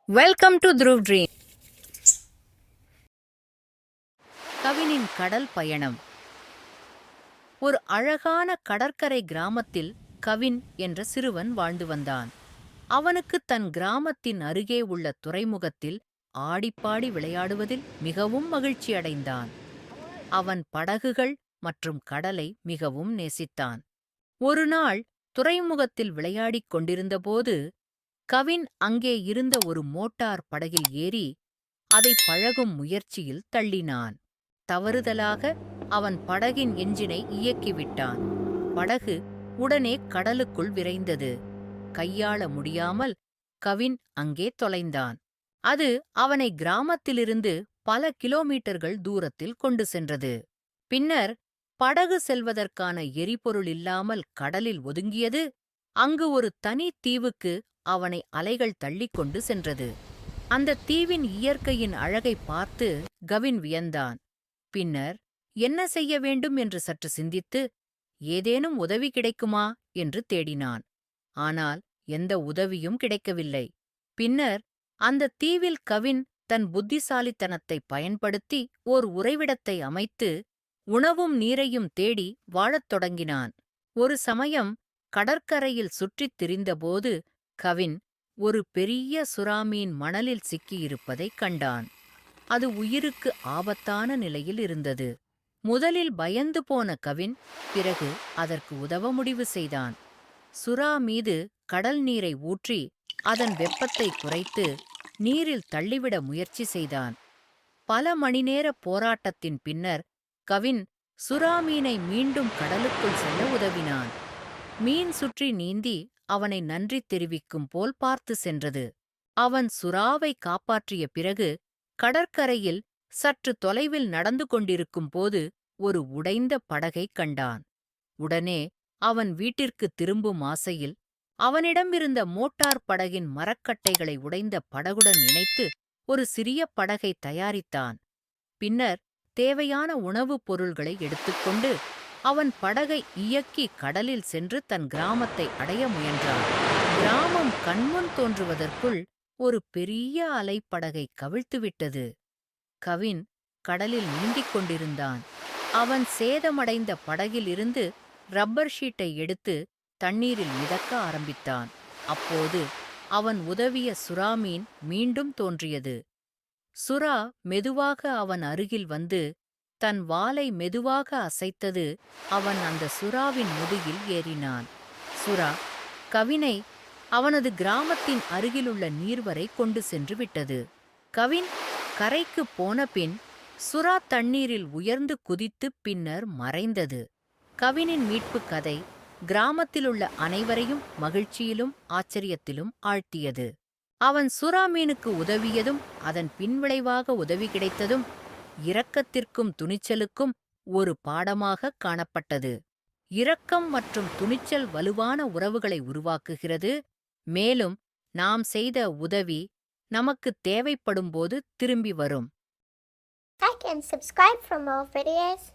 Welcome to Dhruv dream. கவினின் கடல் பயணம். ஒரு அழகான கடற்கரை கிராமத்தில் கவின் என்ற சிறுவன் வாழ்ந்து வந்தான். அவனுக்கு தன் கிராமத்தின் அருகே உள்ள துறைமுகத்தில் ஆடிப்பாடி விளையாடுவதில் மிகவும் மகிழ்ச்சி அடைந்தான். அவன் படகுகள் மற்றும் கடலை மிகவும் நேசித்தான். ஒரு நாள் துறைமுகத்தில் விளையாடிக் கொண்டிருந்தபோது கவின் அங்கே இருந்த ஒரு மோட்டார் படகில் ஏறி அதை பழகும் முயற்சியில் தள்ளினான். தவறுதலாக அவன் படகின் எஞ்சினை இயக்கிவிட்டான். படகு உடனே கடலுக்குள் விரைந்தது. கையாள முடியாமல் கவின் அங்கே தொலைந்தான். அது அவனை கிராமத்திலிருந்து பல கிலோமீட்டர்கள் தூரத்தில் கொண்டு சென்றது. பின்னர் படகு செல்வதற்கான எரிபொருள் இல்லாமல் கடலில் ஒதுங்கியது. அங்கு ஒரு தனி தீவுக்கு அவனை அலைகள் தள்ளிக்கொண்டு சென்றது. அந்த தீவின் இயற்கையின் அழகை பார்த்து கவின் வியந்தான். பின்னர் என்ன செய்ய வேண்டும் என்று சற்று சிந்தித்து ஏதேனும் உதவி கிடைக்குமா என்று தேடினான். ஆனால் எந்த உதவியும் கிடைக்கவில்லை. பின்னர் அந்த தீவில் கவின் தன் புத்திசாலித்தனத்தை பயன்படுத்தி ஓர் உறைவிடத்தை அமைத்து உணவும் நீரையும் தேடி வாழத் தொடங்கினான். ஒரு சமயம் கடற்கரையில் சுற்றித் திரிந்தபோது கவின் ஒரு பெரிய சுறாமீன் மணலில் சிக்கியிருப்பதைக் கண்டான். அது உயிருக்கு ஆபத்தான நிலையில் இருந்தது. முதலில் பயந்து போன கவின் பிறகு அதற்கு உதவ முடிவு செய்தான். சுறா மீது கடல் நீரை ஊற்றி அதன் வெப்பத்தை குறைத்து நீரில் தள்ளிவிட முயற்சி செய்தான். பல மணிநேர போராட்டத்தின் பின்னர் கவின் சுறாமீனை மீண்டும் கடலுக்குள் செல்ல உதவினான். மீன் சுற்றி நீந்தி அவனை நன்றி தெரிவிக்கும் போல் பார்த்து சென்றது. அவன் சுறாவை காப்பாற்றிய பிறகு கடற்கரையில் சற்று தொலைவில் நடந்து கொண்டிருக்கும் போது ஒரு உடைந்த படகைக் கண்டான். உடனே அவன் வீட்டிற்கு திரும்பும் ஆசையில் அவனிடமிருந்த மோட்டார் படகின் மரக்கட்டைகளை உடைந்த படகுடன் இணைத்து ஒரு சிறிய படகை தயாரித்தான். பின்னர் தேவையான உணவுப் பொருள்களை எடுத்துக்கொண்டு அவன் படகை இயக்கி கடலில் சென்று தன் கிராமத்தை அடைய முயன்றான். கிராமம் கண்முன் தோன்றுவதற்குள் ஒரு பெரிய அலைப்படகை கவிழ்த்துவிட்டது. கவின் கடலில் நீந்திக் கொண்டிருந்தான். அவன் சேதமடைந்த படகிலிருந்து ரப்பர் ஷீட்டை எடுத்து தண்ணீரில் மிதக்க ஆரம்பித்தான். அப்போது அவன் உதவிய சுறாமீன் மீண்டும் தோன்றியது. சுறா மெதுவாக அவன் அருகில் வந்து தன் வாலை மெதுவாக அசைத்தது. அவன் அந்த சுறாவின் முதுகில் ஏறினான். சுறா கவினை அவனது கிராமத்தின் அருகிலுள்ள நீர்வரை கொண்டு சென்று விட்டது. கவின் கரைக்கு போனபின் சுறா தண்ணீரில் உயர்ந்து குதித்து பின்னர் மறைந்தது. கவினின் மீட்புக் கதை கிராமத்திலுள்ள அனைவரையும் மகிழ்ச்சியிலும் ஆச்சரியத்திலும் ஆழ்த்தியது. அவன் சுறா மீனுக்கு உதவியதும் அதன் பின்விளைவாக உதவி கிடைத்ததும் இரக்கத்திற்கும் துணிச்சலுக்கும் ஒரு பாடமாக காணப்பட்டது. இரக்கம் மற்றும் துணிச்சல் வலுவான உறவுகளை உருவாக்குகிறது. மேலும் நாம் செய்த உதவி நமக்கு தேவைப்படும்போது திரும்பி வரும். Like and subscribe for more videos.